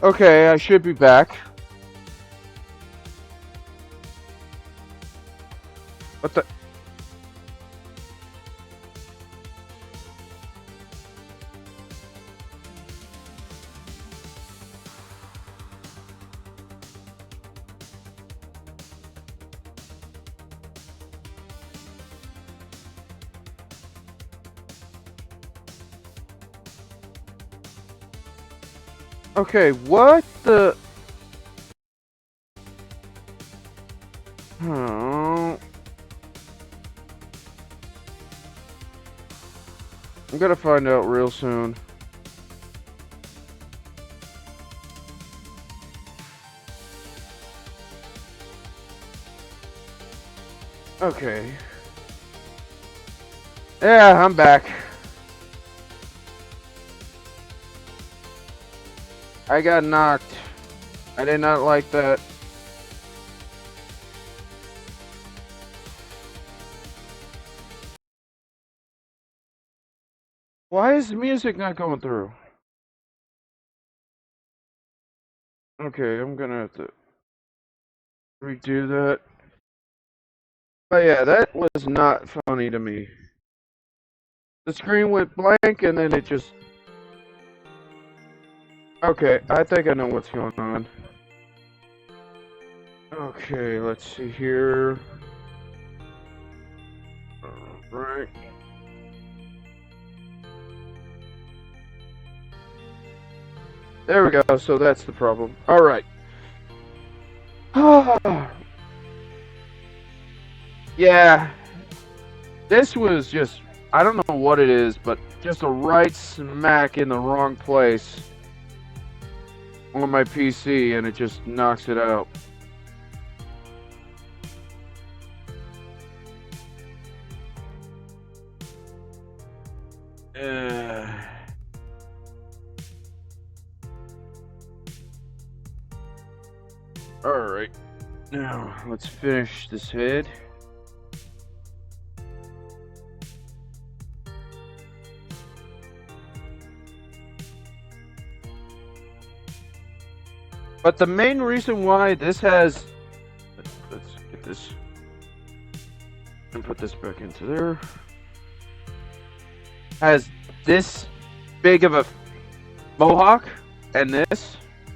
Okay, I should be back. What the? Okay, what the? Hmm. I'm gonna find out real soon. Okay. Yeah, I'm back. I got knocked. I did not like that. Why is the music not going through? Okay, I'm gonna have to redo that. But yeah, that was not funny to me. The screen went blank and then it just. Okay, I think I know what's going on. Okay, let's see here. Alright. There we go, so that's the problem. Alright. Yeah. This was just, I don't know what it is, but just a right smack in the wrong place on my PC and it just knocks it out. Alright. Now, let's finish this vid. But the main reason why this has... Let's get this... And put this back into there. Has this big of a mohawk and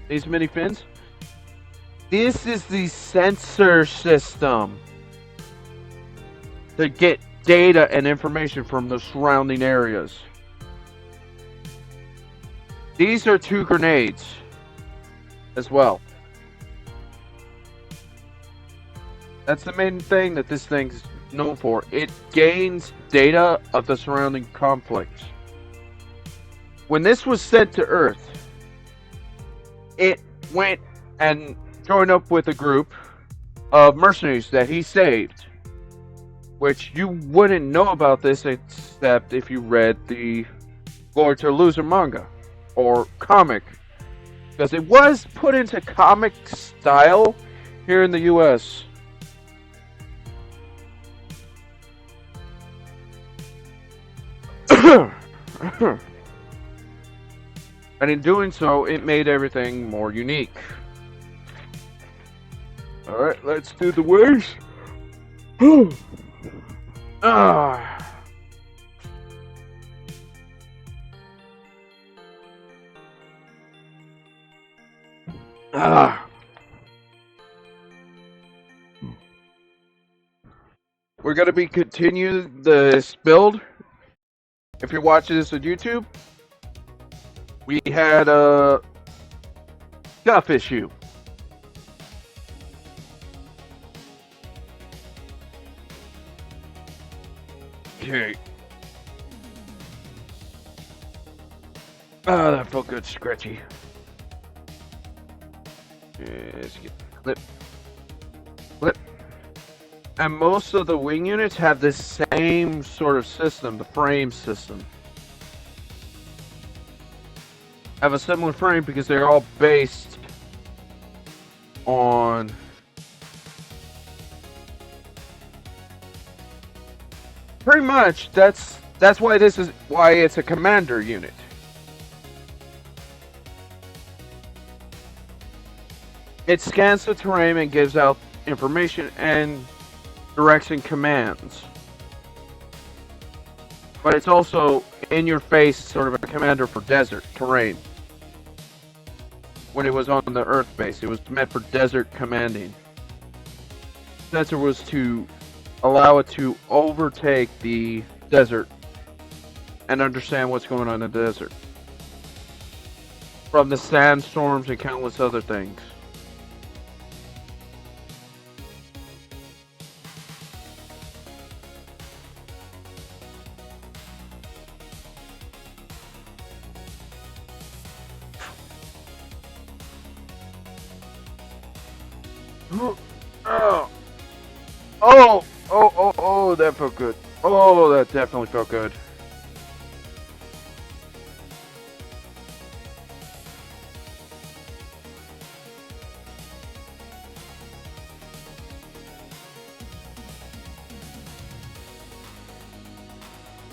these mini fins. This is the sensor system to get data and information from the surrounding areas. These are 2 grenades as well. That's the main thing that this thing's known for. It gains data of the surrounding conflict. When this was sent to Earth, it went and joined up with a group of mercenaries that he saved. Which you wouldn't know about this except if you read the Glory to a Loser manga or comic. Because it was put into comic style here in the US. And in doing so, it made everything more unique. Alright, let's do the waves. Ah. We're gonna be continuing this build. If you're watching this on YouTube, we had a scuff issue. Okay. Ah, that felt good, scratchy. Let's get clip. Clip. And most of the wing units have this same sort of system, the frame system. Have a similar frame because they're all based on pretty much that's why it's a commander unit. It scans the terrain and gives out information and direction commands. But it's also in your face, sort of a commander for desert terrain. When it was on the Earth base, it was meant for desert commanding. Sensor was to allow it to overtake the desert and understand what's going on in the desert. From the sandstorms and countless other things. Oh, that felt good. Oh, that definitely felt good.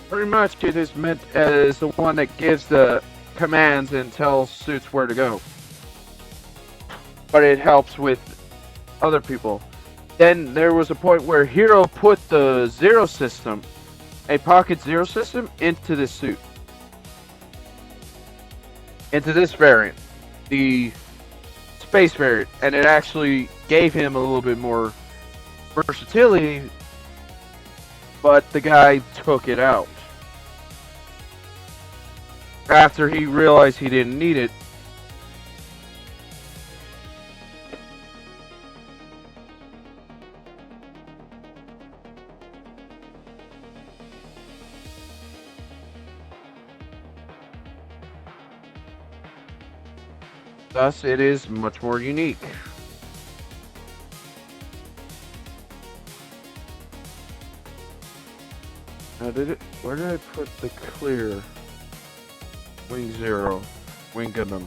Pretty much it is meant as the one that gives the commands and tells suits where to go. But it helps with other people. Then there was a point where Hero put the Zero system, a Pocket Zero system, into this suit. Into this variant. The space variant. And it actually gave him a little bit more versatility, but the guy took it out. After he realized he didn't need it. Thus, it is much more unique. Now, where did I put the clear? Wing Zero. Wing Gundam.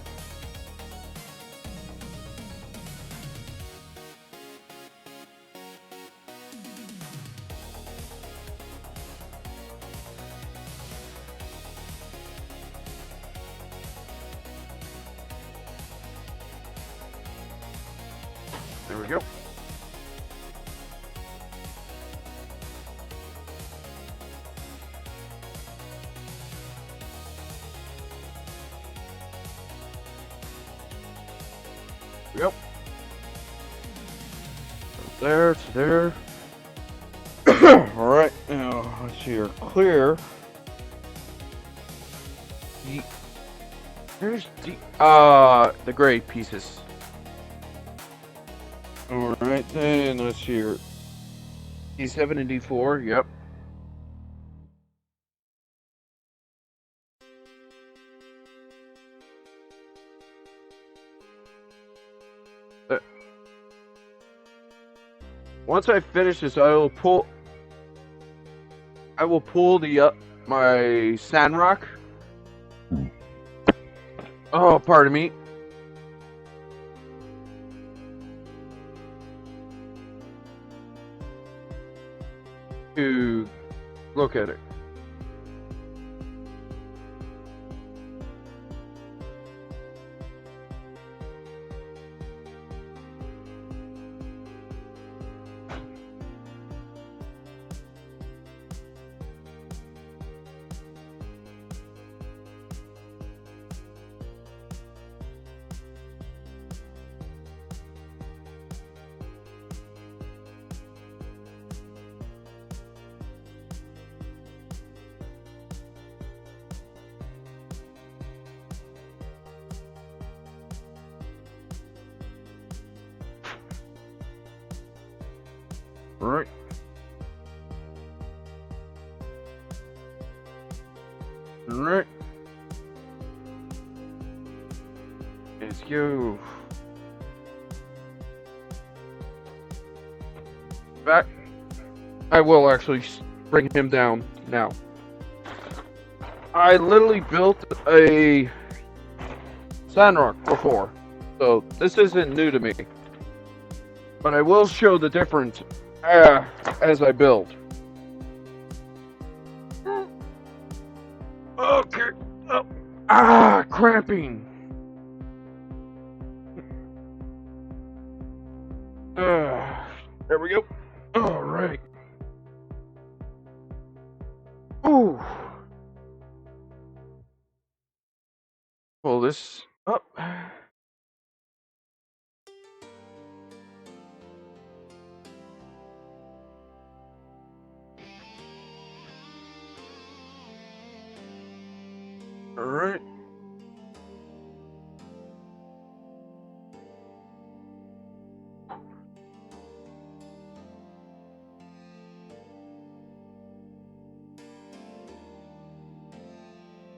There we go. Yep. There, it's there. Alright, now let's see here. Clear. There's the gray pieces. Alright then, let's see here. D7 and D4, yep. Once I finish this, I will pull the my Sandrock. Oh, pardon me. To look at it. Right. Alright. Let's go. Back. I will actually bring him down now. I literally built a Sandrock before, so this isn't new to me. But I will show the difference as I build. Okay. Oh. Cramping. There we go. All right. Ooh. Pull this up. All right.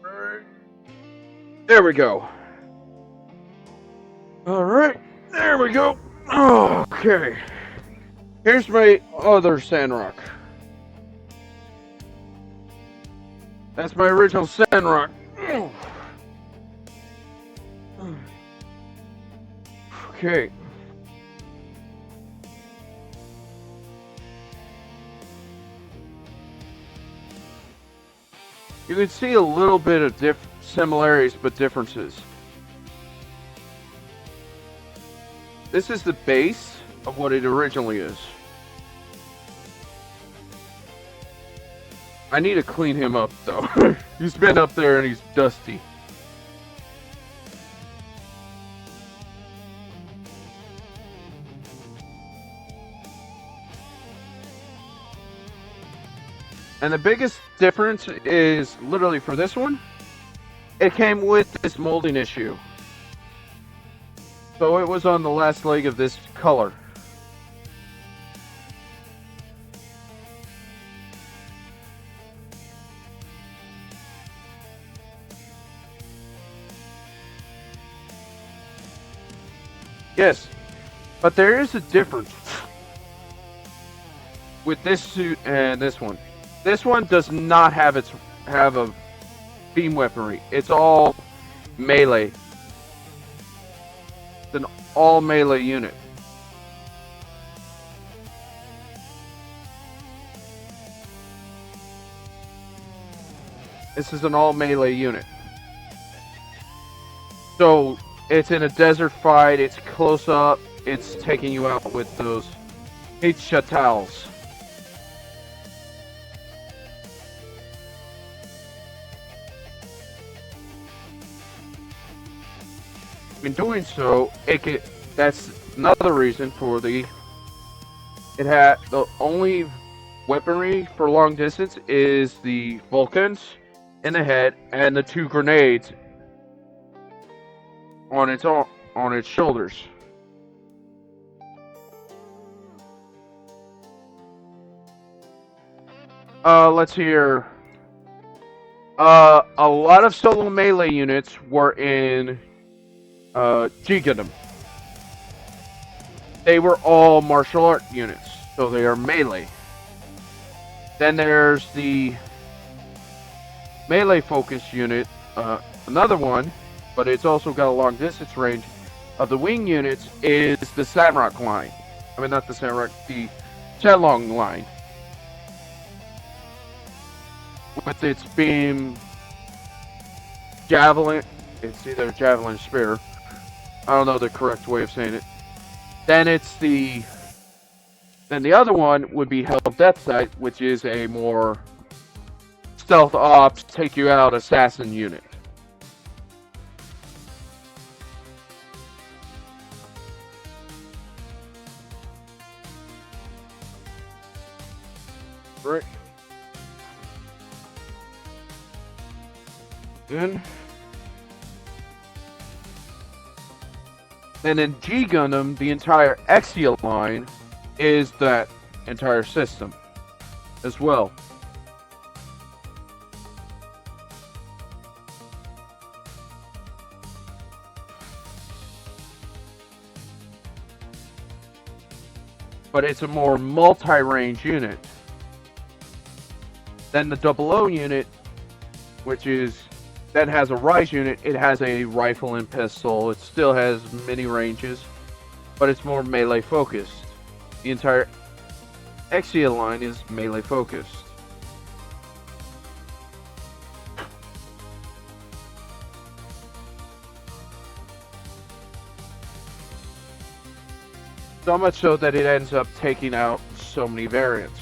All right. There we go. All right. There we go. Okay. Here's my other Sandrock. That's my original Sandrock. Okay. You can see a little bit of similarities but differences. This is the base of what it originally is. I need to clean him up though. He's been up there and he's dusty. And the biggest difference is literally for this one, it came with this molding issue. So it was on the last leg of this color. Yes, but there is a difference with this suit and this one. This one does not have a beam weaponry. It's all melee. It's an all melee unit. This is an all melee unit. So it's in a desert fight, it's close up, it's taking you out with those H-Chatals. In doing so, that's another reason for it had the only weaponry for long distance is the Vulcans in the head and the 2 grenades on its shoulders. Let's hear. A lot of solo melee units were in G Gundam. They were all martial art units, so they are melee. Then there's the melee focused unit, another one, but it's also got a long distance range of the wing units is the Sandrock line. I mean, not the Sandrock, the Shenlong line. With its beam javelin, it's either javelin or spear. I don't know the correct way of saying it. Then the other one would be Hell Death Sight, which is a more stealth ops, take you out assassin unit. Right. Then in G Gundam, the entire Exia line is that entire system as well. But it's a more multi-range unit than the 00 unit, which that has a Rise unit. It has a rifle and pistol. It still has many ranges, but it's more melee focused. The entire Exia line is melee focused. So much so that it ends up taking out so many variants.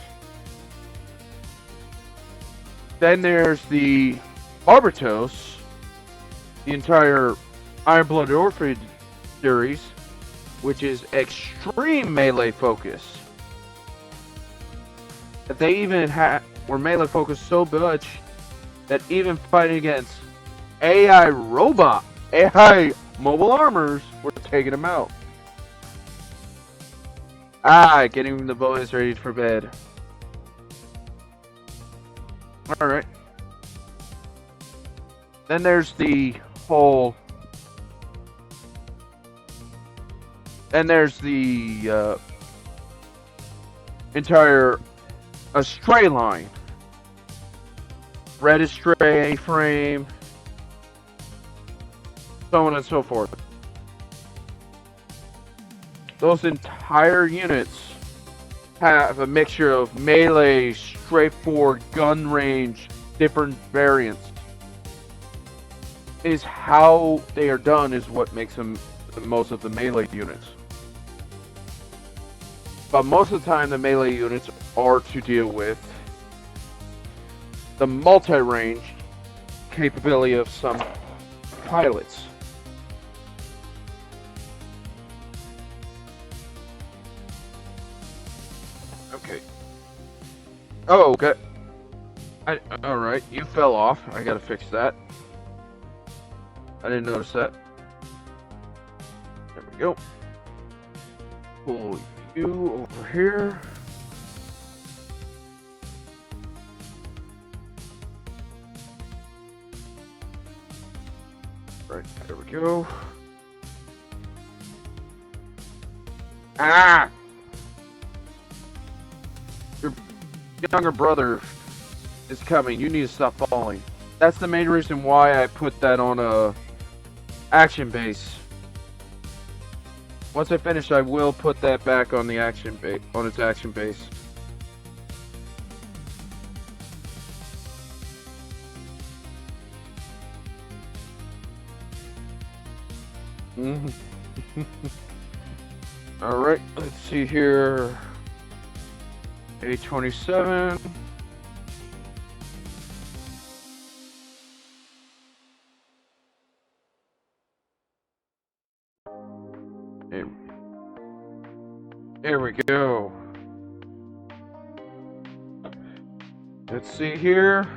Then there's the Arbitos, the entire Iron Blooded Orphan series, which is extreme melee focus. That they even were melee focused so much that even fighting against AI mobile armors were taking them out. Getting the boys ready for bed. Alright. Then there's the whole... Then there's the entire Astray line. Red Astray, A-Frame, so on and so forth. Those entire units have a mixture of melee, straightforward, gun range, different variants. Is how they are done is what makes them most of the melee units. But most of the time the melee units are to deal with the multi-range capability of some pilots. Okay. Oh, okay. Alright, you fell off. I gotta fix that. I didn't notice that. There we go. Pull you over here. Right, there we go. Your younger brother is coming. You need to stop falling. That's the main reason why I put that on a action base. Once I finish, I will put that back on the action base, on its action base. All right, let's see here. A27. There we go. Let's see here.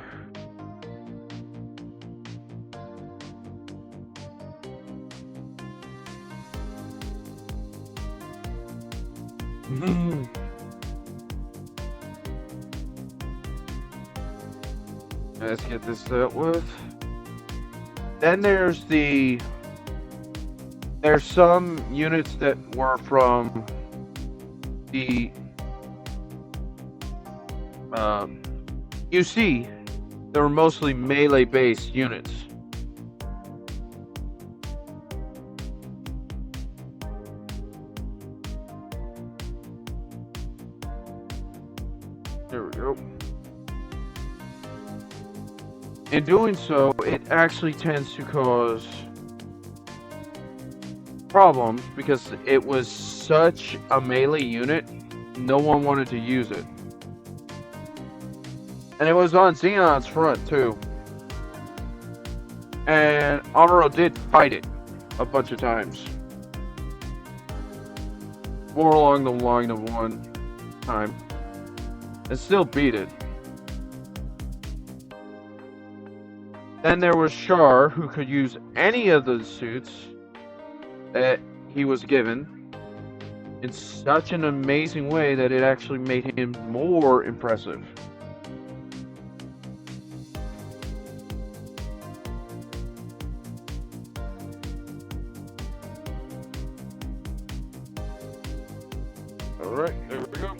Let's get this dealt with. Then there's some units that were from the UC. They were mostly melee-based units. There we go. In doing so, it actually tends to cause problems because it was such a melee unit, no one wanted to use it. And it was on Xenon's front too. And Amuro did fight it a bunch of times. More along the line of one time. And still beat it. Then there was Char, who could use any of the suits that he was given in such an amazing way that it actually made him more impressive. Alright, there we go.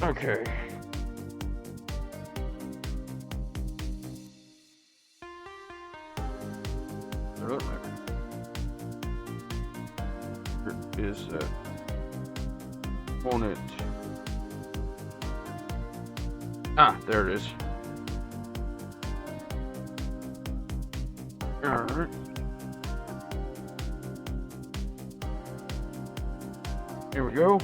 Okay. Is that component? There it is. Alright. Here we go.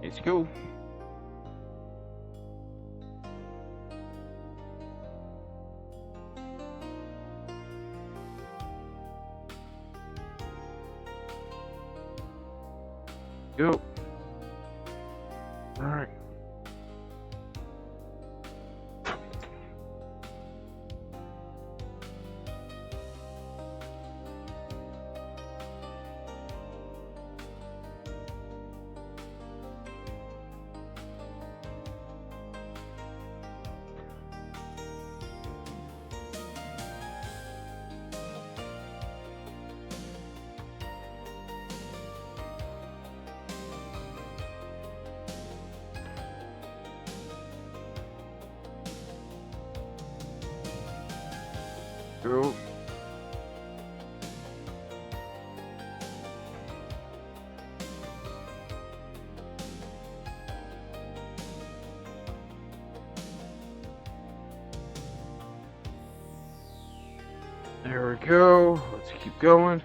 Let's go. Go. All right. Go. There we go. Let's keep going.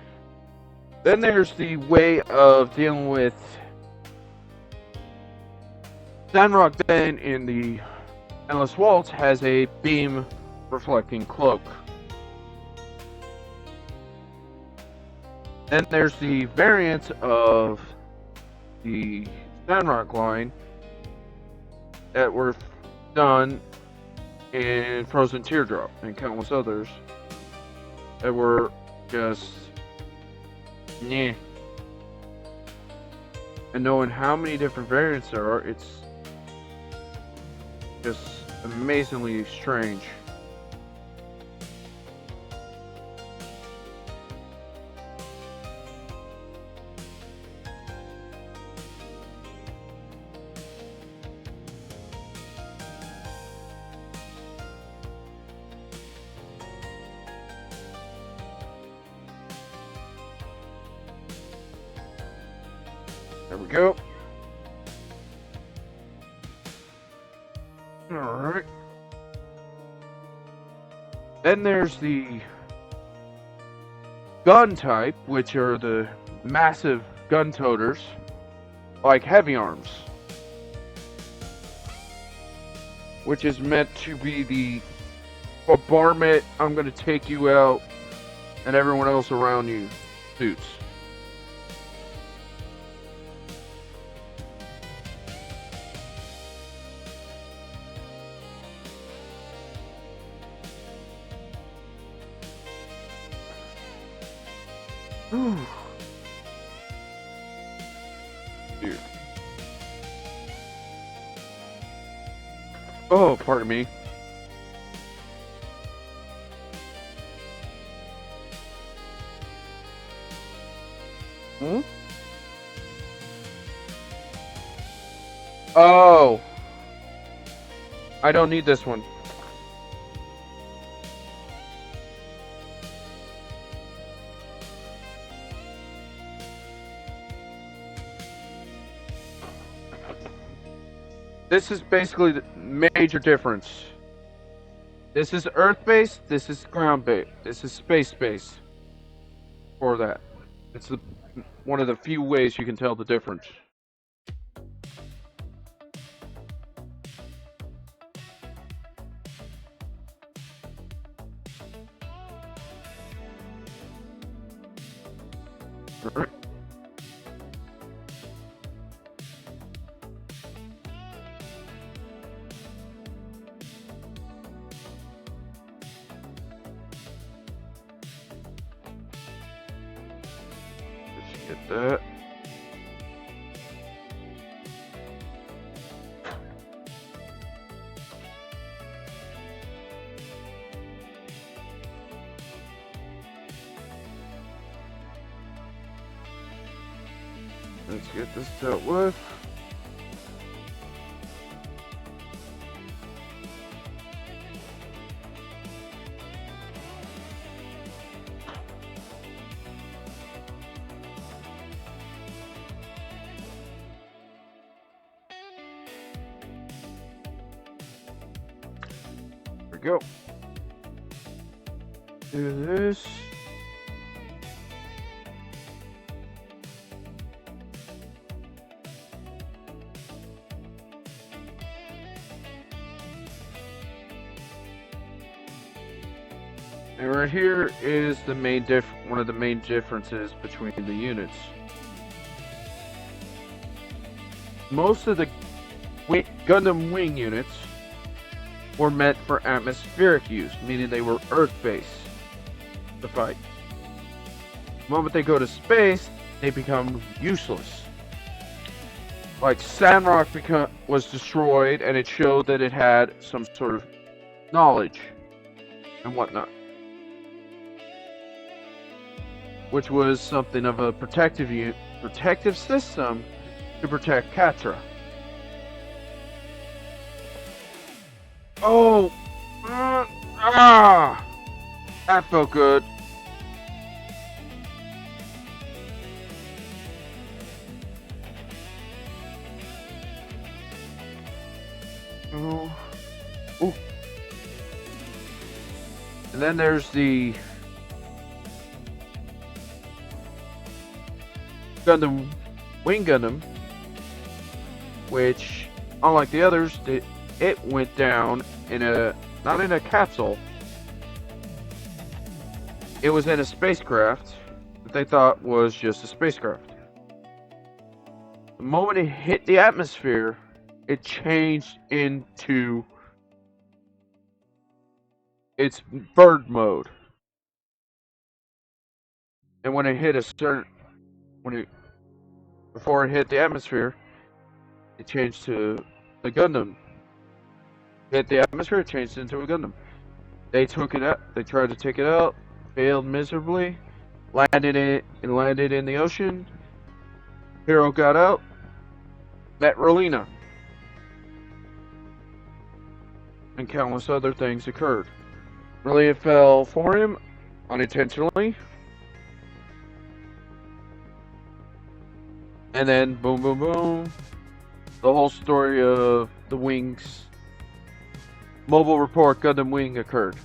Then there's the way of dealing with Sandrock. Then in the Endless Waltz has a beam reflecting cloak. Then there's the variant of the Sandrock line that were done in Frozen Teardrop and countless others that were just yeah. And knowing how many different variants there are, it's just amazingly strange. There we go. Alright. Then there's the gun type, which are the massive gun toters, like heavy arms, which is meant to be the bombardment, I'm gonna take you out, and everyone else around you suits. Dude. Oh, pardon me. Hmm? Oh. I don't need this one. This is basically the major difference. This is Earth-based, this is ground-based, this is space-based. For that. It's one of the few ways you can tell the difference. Just get that. Let's get this dealt with. There we go. Do this. And right here is the main one of the main differences between the units. Most of the Gundam Wing units were meant for atmospheric use, meaning they were Earth-based to fight. The moment they go to space, they become useless. Like Sandrock was destroyed, and it showed that it had some sort of knowledge and whatnot, which was something of a protective system to protect Catra. Oh, that felt good. Oh, ooh. And then there's the Gundam Wing Gundam, which, unlike the others, it went down in not in a capsule. It was in a spacecraft that they thought was just a spacecraft. The moment it hit the atmosphere, it changed into its bird mode. And when it hit before it hit the atmosphere, it changed to the Gundam. Hit the atmosphere, it changed into a Gundam. They took it out. They tried to take it out, failed miserably. Landed in the ocean. Hero got out. Met Relena. And countless other things occurred. Relena fell for him unintentionally. And then boom, boom, boom. The whole story of the Wings Mobile Report Gundam Wing occurred.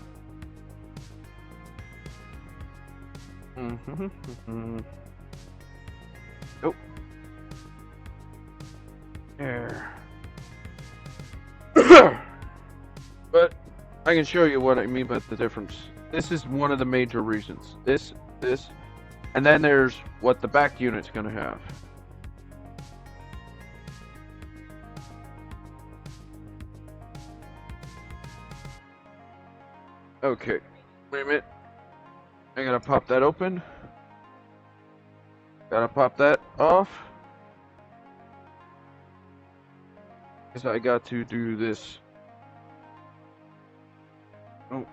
Nope. There. But I can show you what I mean by the difference. This is one of the major reasons. This, and then there's what the back unit's gonna have. Okay, wait a minute. I gotta pop that open. Gotta pop that off. Guess I got to do this. Oh.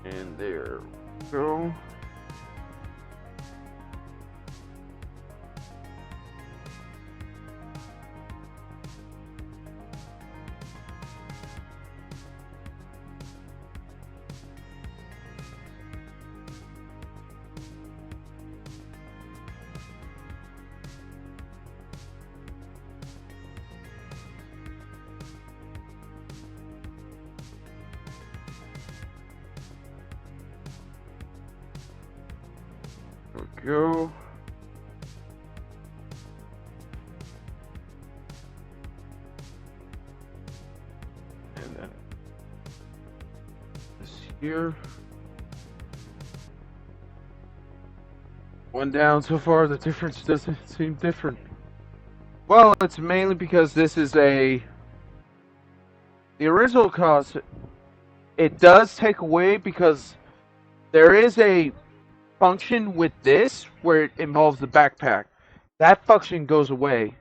And there we go. Go. And then this here. One down so far, the difference doesn't seem different. Well, it's mainly because this is the original it does take away because there is a function with this where it involves the backpack. That function goes away.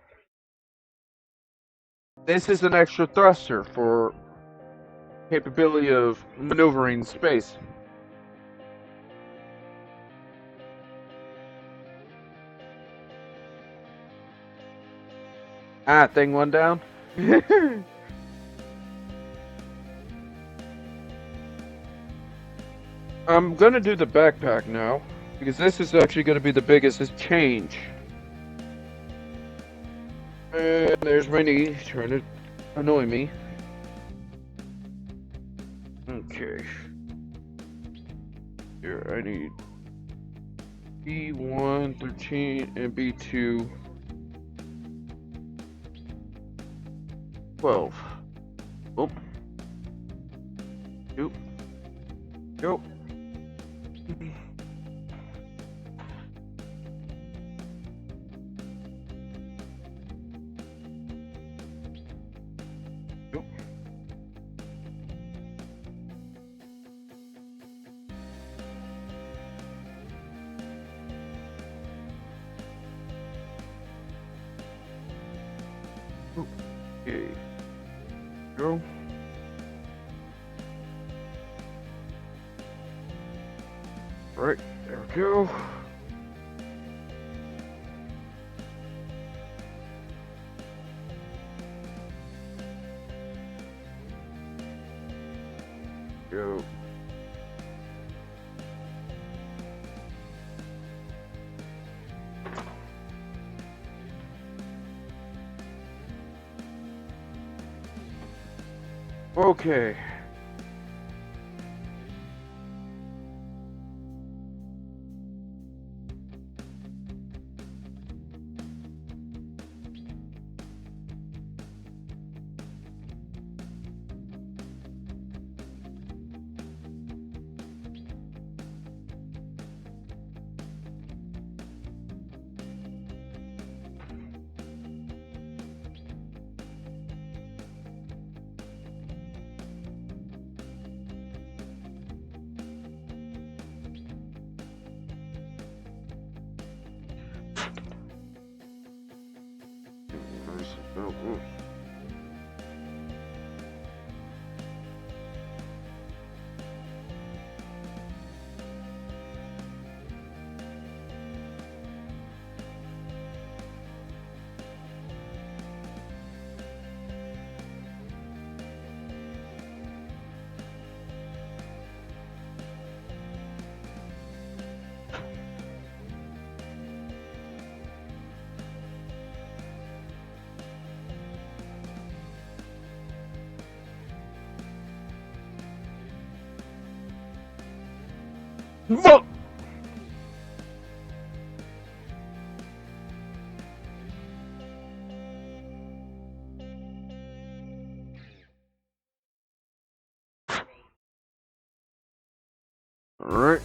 This is an extra thruster for capability of maneuvering space. Ah, thing went down. I'm gonna do the backpack now because this is actually gonna be the biggest change. And there's my knee trying to annoy me. Okay. Here, I need B1, 13, and B2, 12. Oh. Nope. Go. Nope. Okay. Go. Right, there we go. Go. Okay. Fuck! Alright.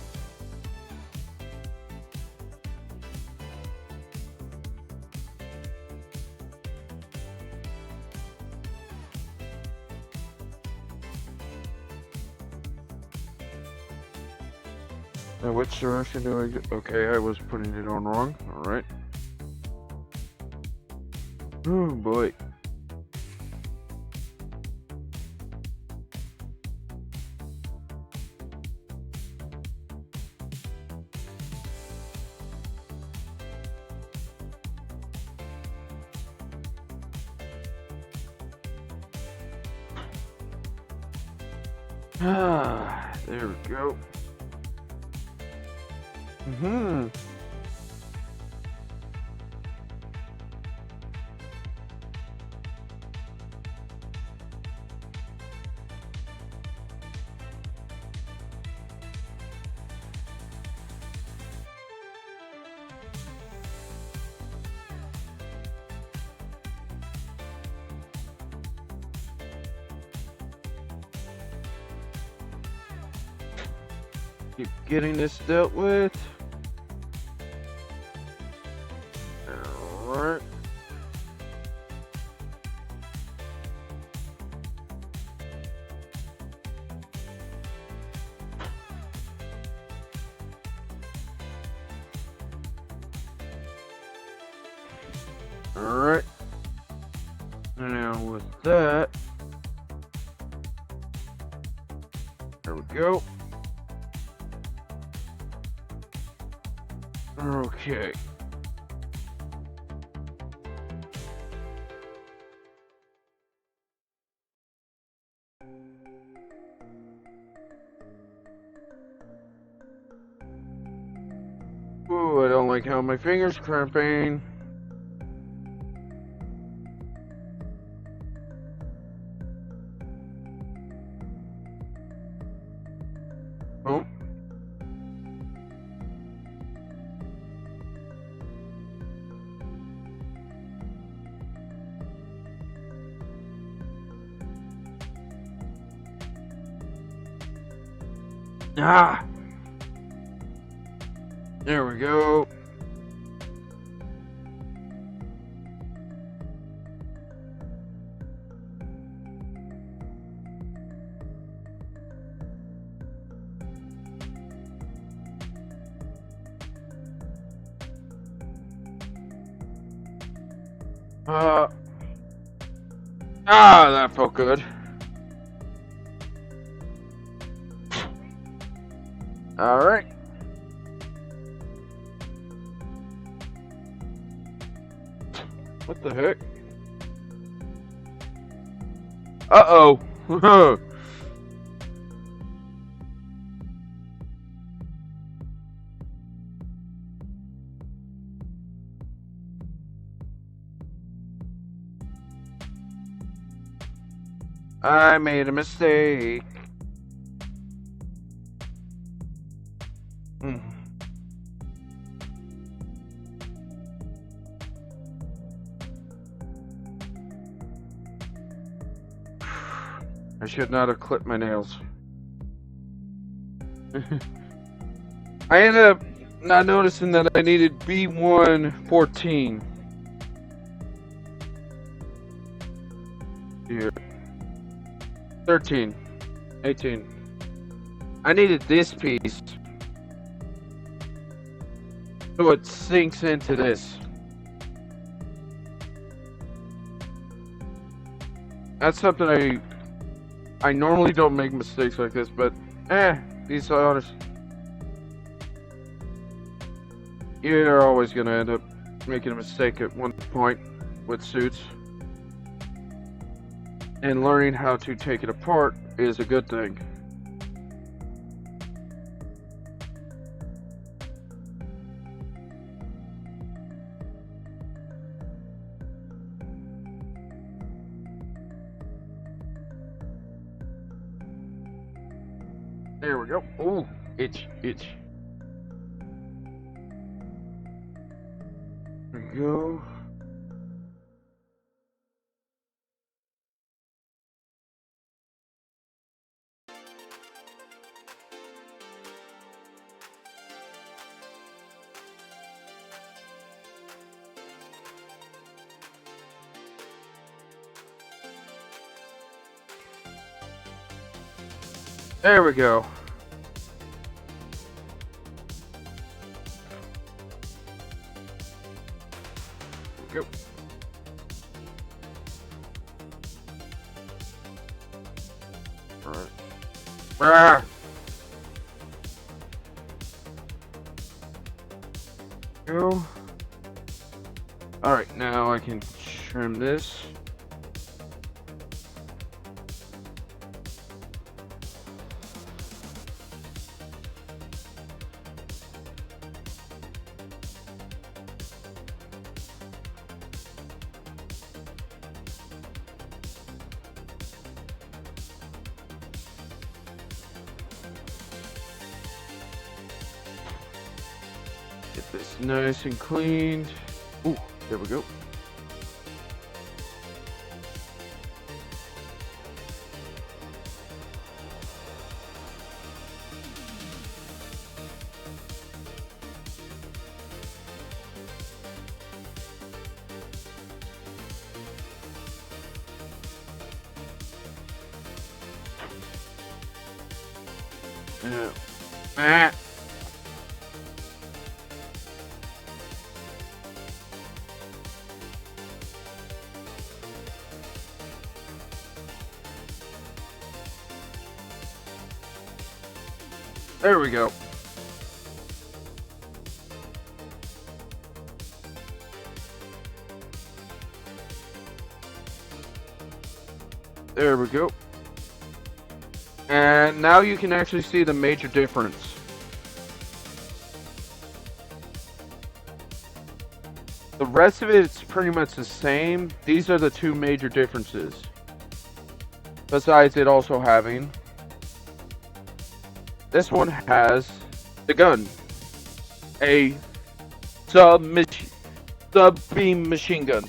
Now which direction do I go? Okay, I was putting it on wrong. Alright. Oh boy. Ah, there we go. Mm-hmm. Keep getting this dealt with. Alright. Alright. Now with that, there we go. Okay. Ooh, I don't like how my fingers cramping. Oh. Ah! There we go. That felt good. Alright. What the heck? Uh-oh. I made a mistake. Mm. I should not have clipped my nails. I ended up not noticing that I needed B114. Here. 13. 18. I needed this piece. So it sinks into this. That's something I normally don't make mistakes like this, but these are honest. You're always gonna end up making a mistake at one point with suits. And learning how to take it apart is a good thing. There we go. Ooh, itch. There we go. There we go. Go. Alright. Ah! Go. Alright, now I can trim this. Get this nice and cleaned. Ooh, there we go. Yeah. Ah. There we go. There we go. And now you can actually see the major difference. The rest of it's pretty much the same. These are the two major differences. Besides it also having... This one has the gun. A sub-beam machine gun.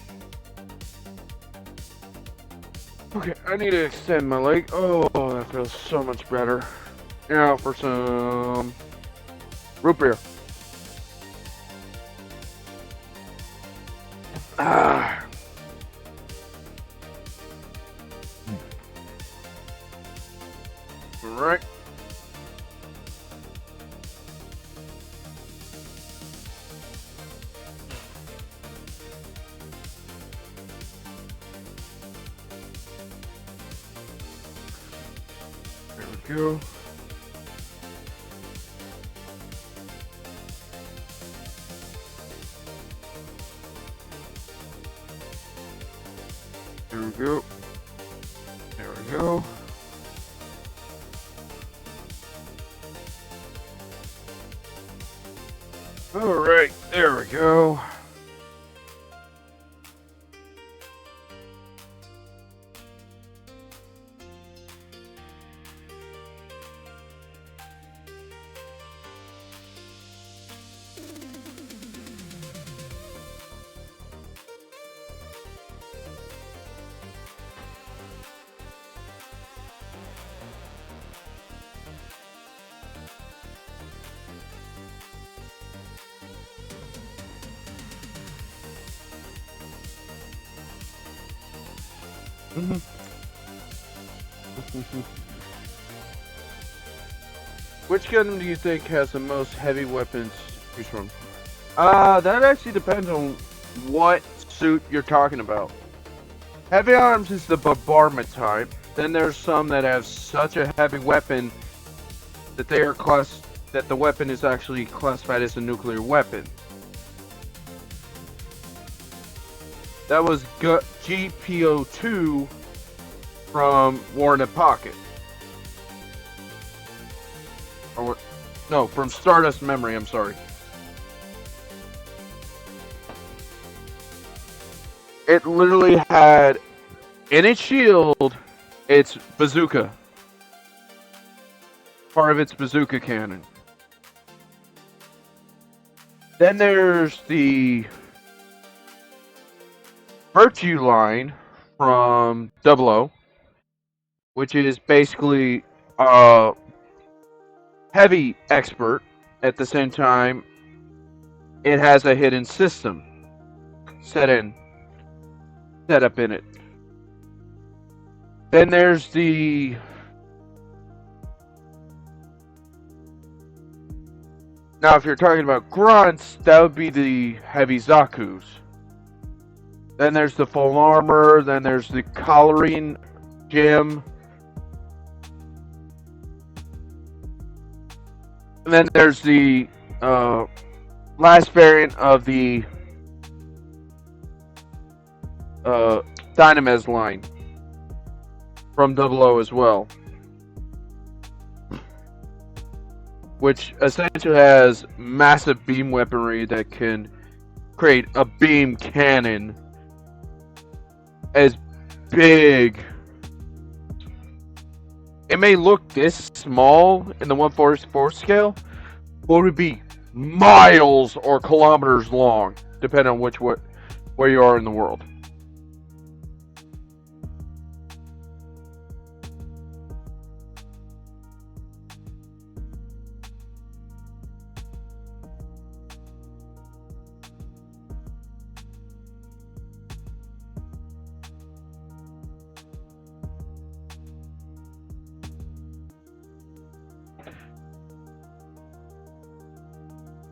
Okay, I need to extend my leg. Oh, that feels so much better. Now for some root beer. Ah. All right. There we go. There we go. There we go. All right, there we go. Which gun do you think has the most heavy weapons to choose from? That actually depends on what suit you're talking about. Heavy arms is the bombardment type. Then there's some that have such a heavy weapon that that the weapon is actually classified as a nuclear weapon. That was GPO2 from War in the Pocket. Or no, from Stardust Memory, I'm sorry. It literally had in its shield its bazooka. Part of its bazooka cannon. Then there's the Virtue line from 00, which is basically a heavy expert. At the same time, it has a hidden system set up in it. Then there's the now, if you're talking about grunts, that would be the heavy Zaku's. Then there's the full armor. Then there's the collaring gem. And then there's the last variant of the Dynamez line from 00 as well, which essentially has massive beam weaponry that can create a beam cannon as big. It may look this small in the 1/44 scale, but it would be miles or kilometers long, depending on where you are in the world.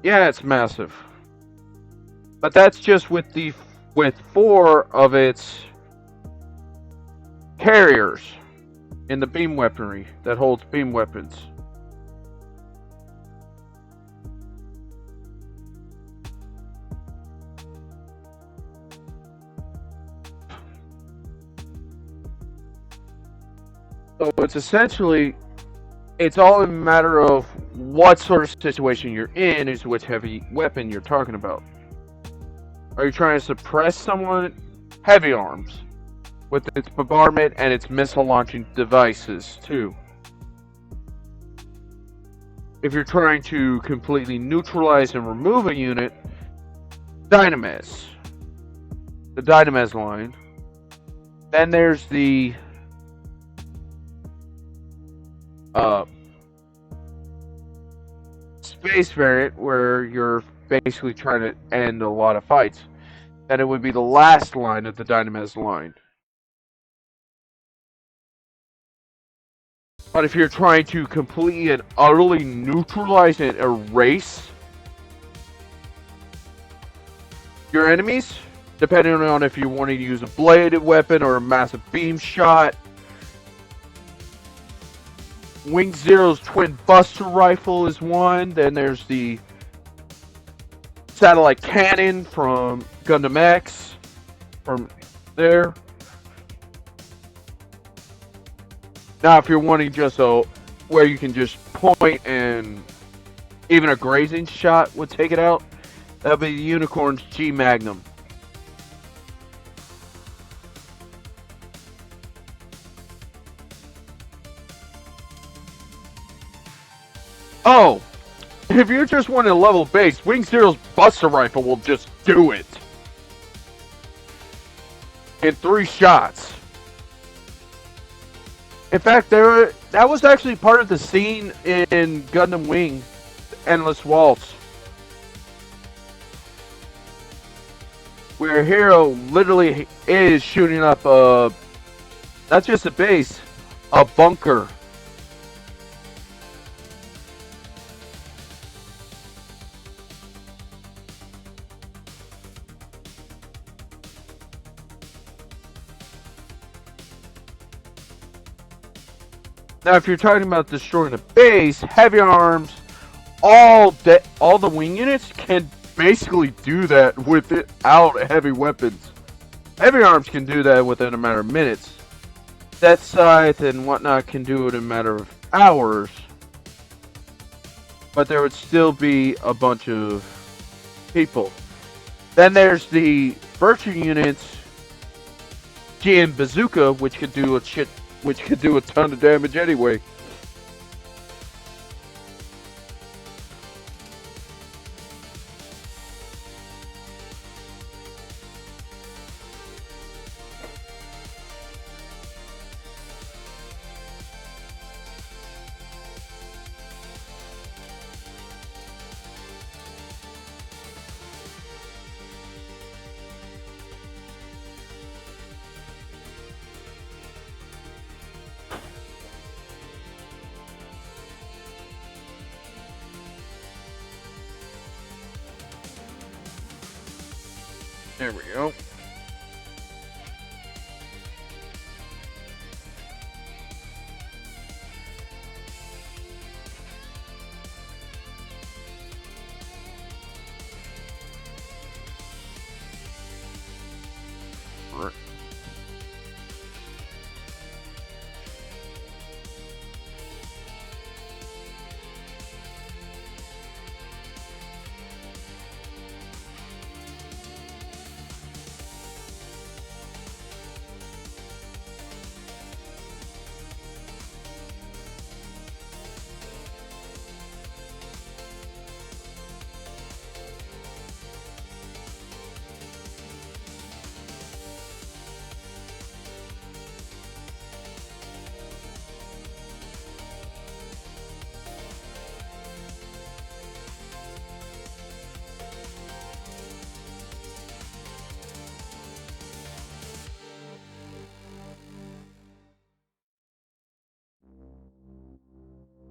Yeah, it's massive. But that's just with 4 of its carriers in the beam weaponry that holds beam weapons. So it's essentially, it's all a matter of what sort of situation you're in is which heavy weapon you're talking about. Are you trying to suppress someone? Heavy arms, with its bombardment and its missile launching devices too. If you're trying to completely neutralize and remove a unit, Dynames. The Dynames line. Then there's the space variant where you're basically trying to end a lot of fights. Then it would be the last line of the Dynames line. But if you're trying to completely and utterly neutralize and erase your enemies, depending on if you're wanting to use a bladed weapon or a massive beam shot, Wing Zero's twin buster rifle is one. Then there's the satellite cannon from Gundam X from there. Now, if you're wanting just where you can just point and even a grazing shot would take it out, that'll be the Unicorn's G Magnum. Oh, if you're just wanting a level base, Wing Zero's Buster Rifle will just do it in 3 shots. In fact, that was actually part of the scene in Gundam Wing, Endless Waltz, where Hero literally is shooting up not just a base, a bunker. Now, if you're talking about destroying a base, heavy arms, all the wing units can basically do that without heavy weapons. Heavy arms can do that within a matter of minutes. Death Scythe and whatnot can do it in a matter of hours. But there would still be a bunch of people. Then there's the virtue units, GM Bazooka, which could do a ton of damage anyway. There we go. Right.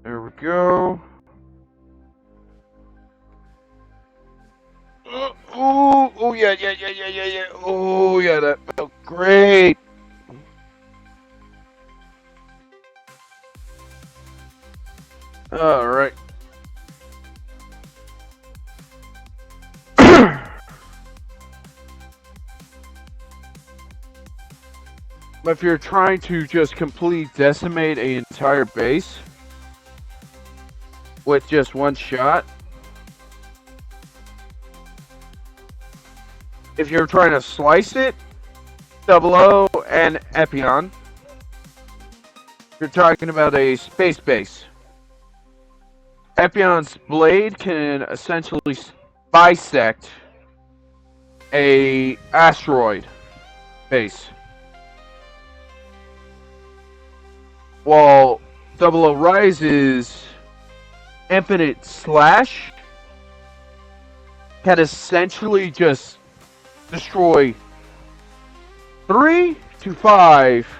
There we go. Oh, yeah. Oh, yeah, that felt great. All right. But if you're trying to just completely decimate an entire base with just one shot, if you're trying to slice it, Double O and Epion, you're talking about a space base. Epion's blade can essentially bisect a asteroid base, while Double O Rise's Infinite Slash can essentially just destroy 3 to 5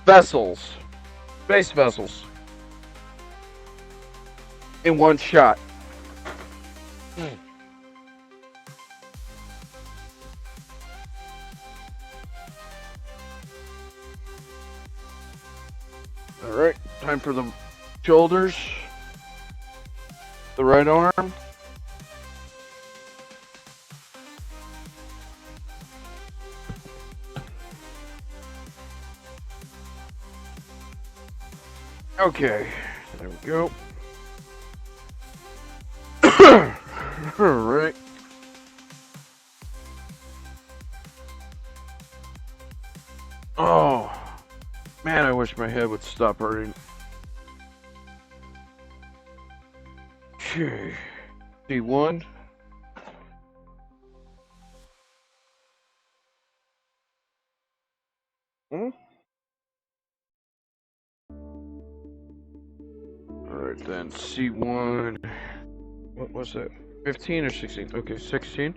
vessels, space vessels, in one shot. Alright, time for the shoulders, the right arm. Okay, there we go. Alright. Oh, man, I wish my head would stop hurting. Okay, D1. Alright then, C1. What was that? 15 or 16? Okay, 16.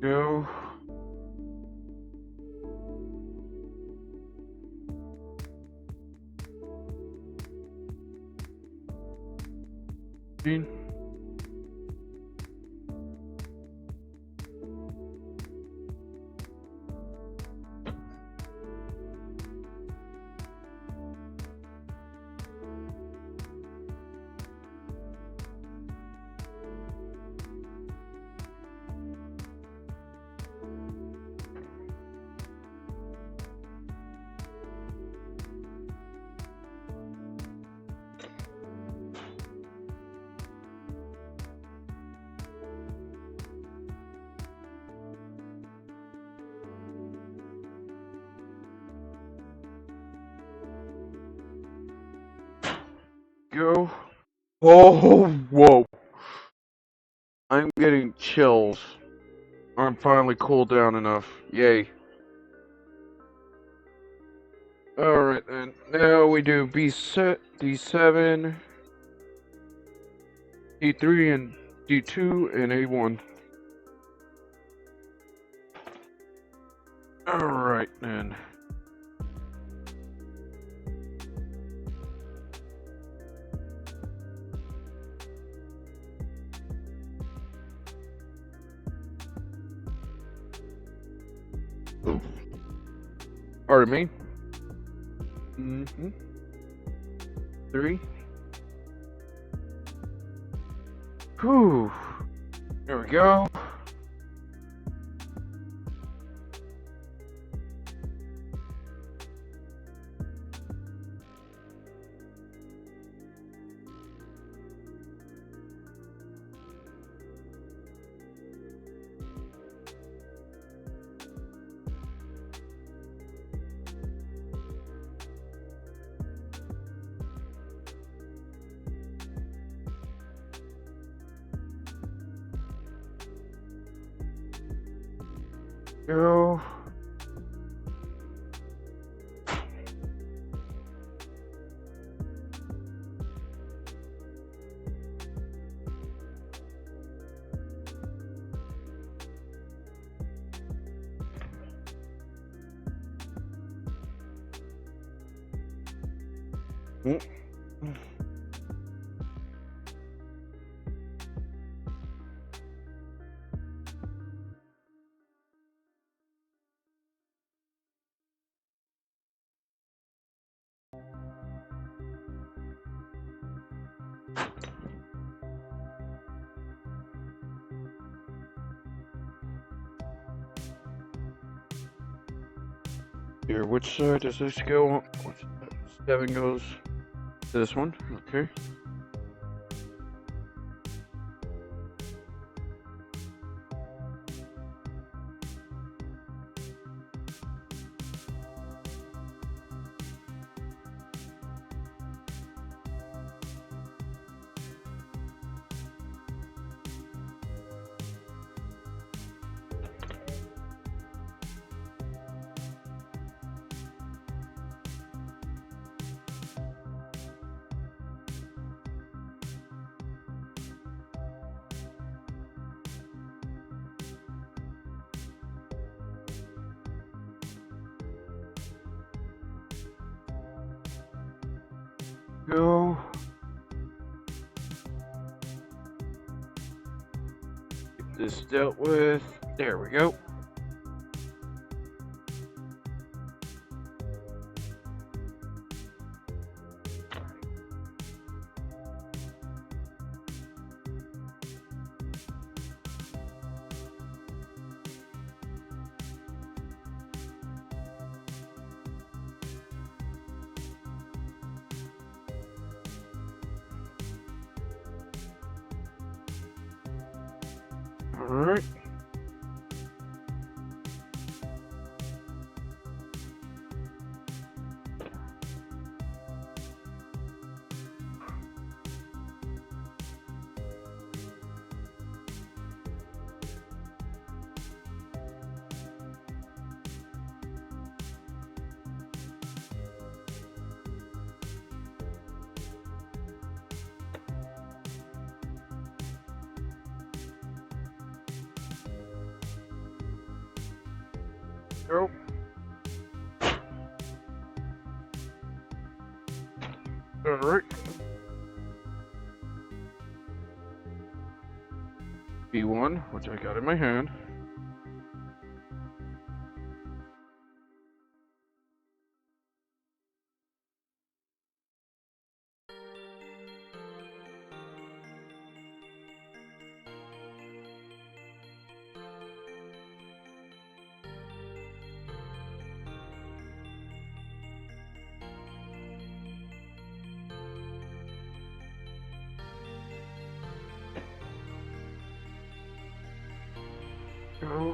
Go. Gene. Go. Oh, whoa. I'm getting chills. I'm finally cooled down enough. Yay. Alright then. Now we do D7, D3, and D2, and A1. Alright then. Pardon me. 3. Whew. There we go. Go. Here, which side does this go on? 7 goes to this one. Okay. Go. Get this dealt with. There we go. Alright. Go. Alright. B1, which I got in my hand. Go.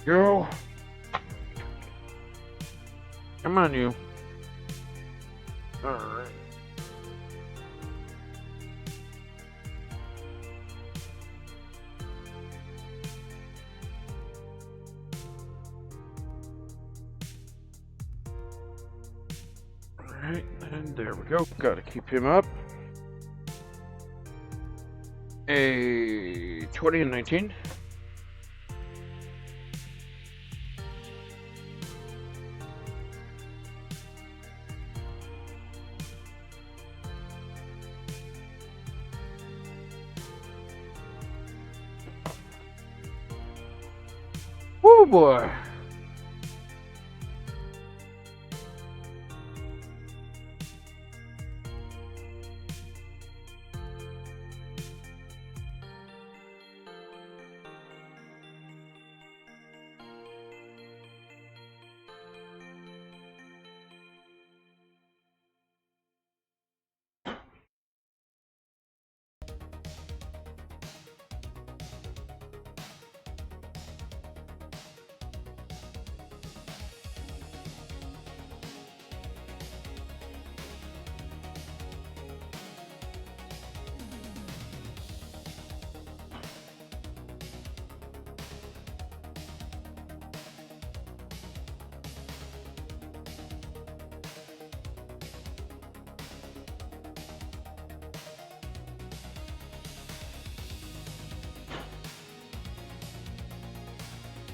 Go. Come on, you. Alright. Alright, and there we go. Gotta keep him up. A 20 and 19. Woo boy.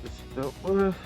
It's dealt with.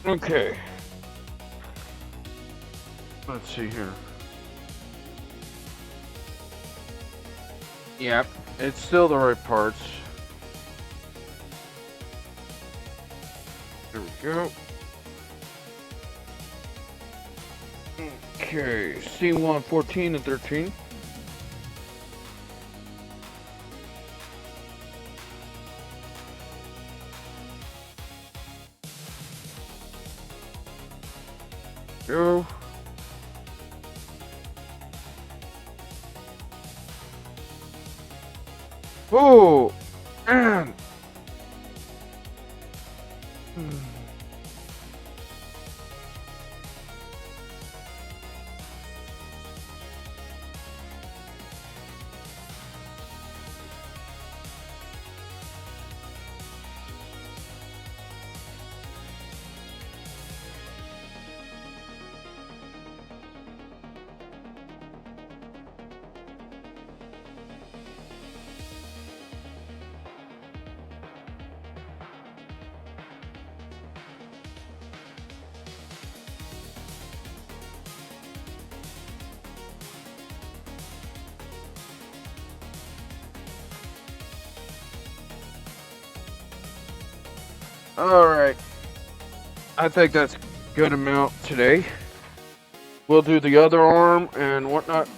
Okay. Let's see here. Yep, it's still the right parts. There we go. Okay, C1 14 and 13. Go. Oh, man. Alright. I think that's a good amount today. We'll do the other arm and whatnot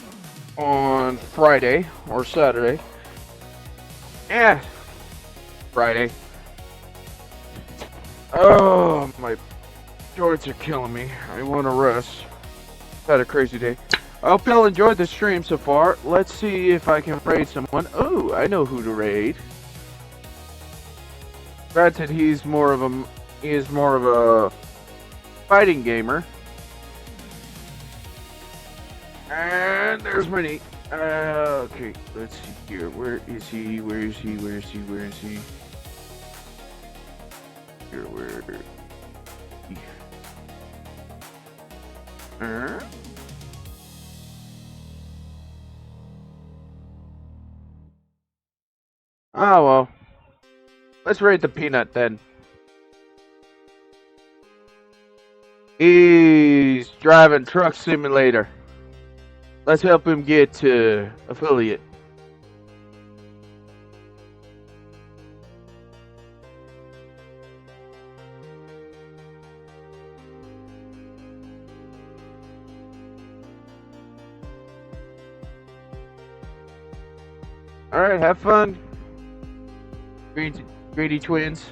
on Friday or Saturday. Yeah. Friday. Oh, my joints are killing me. I want to rest. Had a crazy day. I hope y'all enjoyed the stream so far. Let's see if I can raid someone. Oh, I know who to raid. Granted, he is more of a fighting gamer. And there's Minnie. Okay, let's see here. Where is he? Where is he? Where is he? Where is he? Here, where? Oh well. Let's rate the peanut then. He's driving Truck Simulator. Let's help him get to affiliate. All right, have fun, greedy twins.